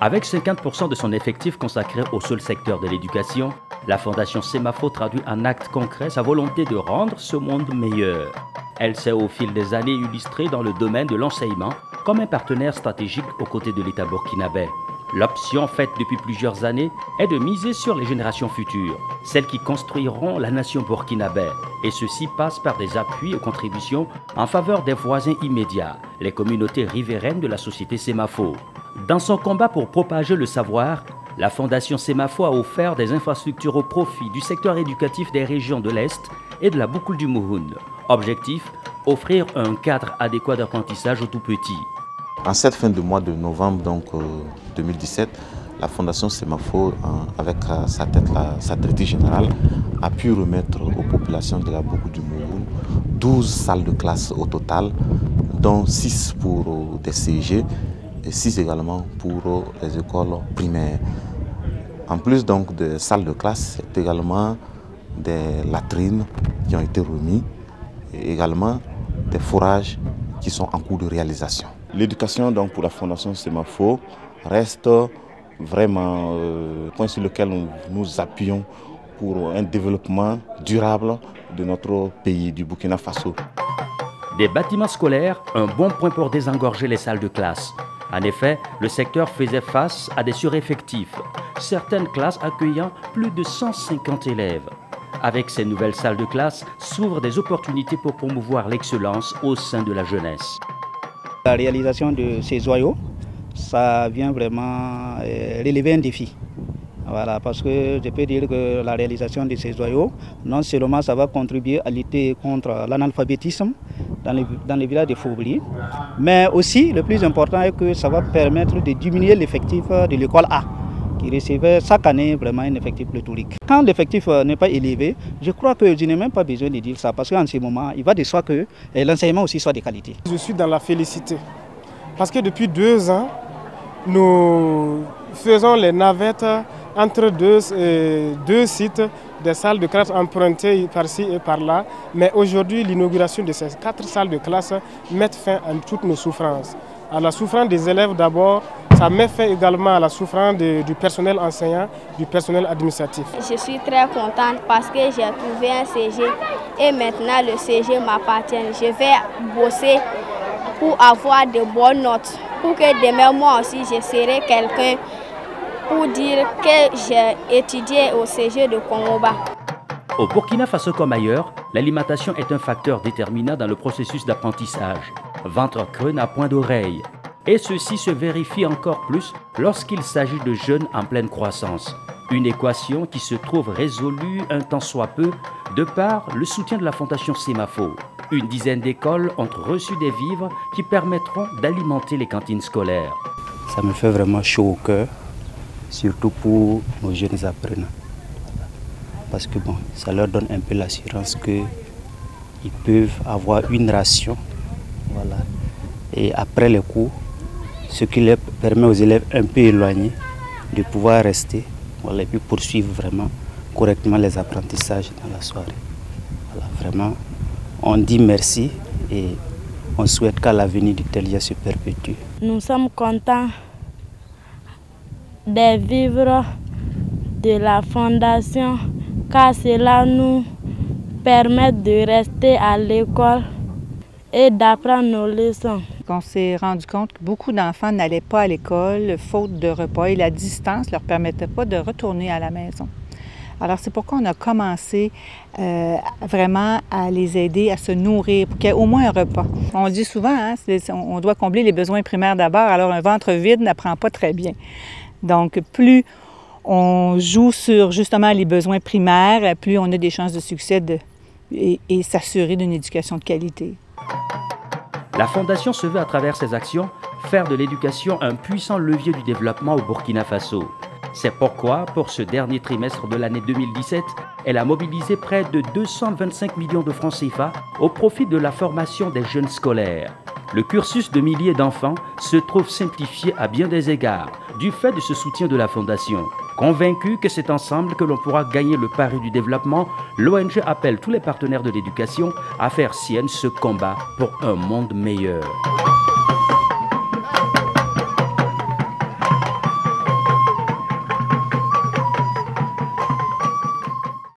Avec 50% de son effectif consacré au seul secteur de l'éducation, la Fondation Semafo traduit en actes concrets sa volonté de rendre ce monde meilleur. Elle s'est au fil des années illustrée dans le domaine de l'enseignement comme un partenaire stratégique aux côtés de l'État burkinabé. L'option faite depuis plusieurs années est de miser sur les générations futures, celles qui construiront la nation burkinabé. Et ceci passe par des appuis et contributions en faveur des voisins immédiats, les communautés riveraines de la société Semafo. Dans son combat pour propager le savoir, la Fondation Semafo a offert des infrastructures au profit du secteur éducatif des régions de l'Est et de la boucle du Mouhoun. Objectif, offrir un cadre adéquat d'apprentissage aux tout-petits. En cette fin de mois de novembre 2017, la Fondation Semafo, avec sa directrice générale, a pu remettre aux populations de la boucle du Mouhoun 12 salles de classe au total, dont 6 pour des CG et 6 également pour les écoles primaires. En plus donc des salles de classe, c'est également des latrines qui ont été remises et également des forages qui sont en cours de réalisation. L'éducation donc pour la Fondation Semafo reste vraiment le point sur lequel nous nous appuyons pour un développement durable de notre pays, du Burkina Faso. Des bâtiments scolaires, un bon point pour désengorger les salles de classe. En effet, le secteur faisait face à des sureffectifs, certaines classes accueillant plus de 150 élèves. Avec ces nouvelles salles de classe, s'ouvrent des opportunités pour promouvoir l'excellence au sein de la jeunesse. La réalisation de ces joyaux, ça vient vraiment relever un défi. Voilà, parce que je peux dire que la réalisation de ces joyaux, non seulement ça va contribuer à lutter contre l'analphabétisme dans les villages de Fobli, mais aussi le plus important est que ça va permettre de diminuer l'effectif de l'école A, qui recevait chaque année vraiment un effectif pléthorique. Quand l'effectif n'est pas élevé, je crois que je n'ai même pas besoin de dire ça, parce qu'en ce moment, il va de soi que l'enseignement aussi soit de qualité. Je suis dans la félicité, parce que depuis 2 ans, nous faisons les navettes entre deux sites, des salles de classe empruntées par-ci et par-là. Mais aujourd'hui, l'inauguration de ces 4 salles de classe met fin à toutes nos souffrances. À la souffrance des élèves d'abord, ça met fin également à la souffrance du personnel enseignant, du personnel administratif. Je suis très contente parce que j'ai trouvé un CG et maintenant le CG m'appartient. Je vais bosser pour avoir de bonnes notes, pour que demain moi aussi je serai quelqu'un pour dire que j'ai étudié au CG de Kongoba. Au Burkina Faso comme ailleurs, l'alimentation est un facteur déterminant dans le processus d'apprentissage. Ventre creux n'a point d'oreille. Et ceci se vérifie encore plus lorsqu'il s'agit de jeunes en pleine croissance. Une équation qui se trouve résolue un tant soit peu de par le soutien de la Fondation Semafo. Une dizaine d'écoles ont reçu des vivres qui permettront d'alimenter les cantines scolaires. Ça me fait vraiment chaud au cœur, surtout pour nos jeunes apprenants. Parce que bon, ça leur donne un peu l'assurance qu'ils peuvent avoir une ration. Voilà. Et après les cours, ce qui leur permet aux élèves un peu éloignés de pouvoir rester, voilà, et puis poursuivre vraiment correctement les apprentissages dans la soirée. Voilà, vraiment, on dit merci et on souhaite qu'à l'avenir du Telia se perpétue. Nous sommes contents des vivres de la Fondation car cela nous permet de rester à l'école et d'apprendre nos leçons. On s'est rendu compte que beaucoup d'enfants n'allaient pas à l'école faute de repas et la distance ne leur permettait pas de retourner à la maison. Alors c'est pourquoi on a commencé vraiment à les aider à se nourrir, pour qu'il y ait au moins un repas. On dit souvent, hein, on doit combler les besoins primaires d'abord, alors un ventre vide n'apprend pas très bien. Donc plus on joue sur justement les besoins primaires, plus on a des chances de succès et s'assurer d'une éducation de qualité. La Fondation se veut à travers ses actions faire de l'éducation un puissant levier du développement au Burkina Faso. C'est pourquoi, pour ce dernier trimestre de l'année 2017, elle a mobilisé près de 225 millions de francs CFA au profit de la formation des jeunes scolaires. Le cursus de milliers d'enfants se trouve simplifié à bien des égards du fait de ce soutien de la Fondation. Convaincu que c'est ensemble que l'on pourra gagner le pari du développement, l'ONG appelle tous les partenaires de l'éducation à faire sienne ce combat pour un monde meilleur.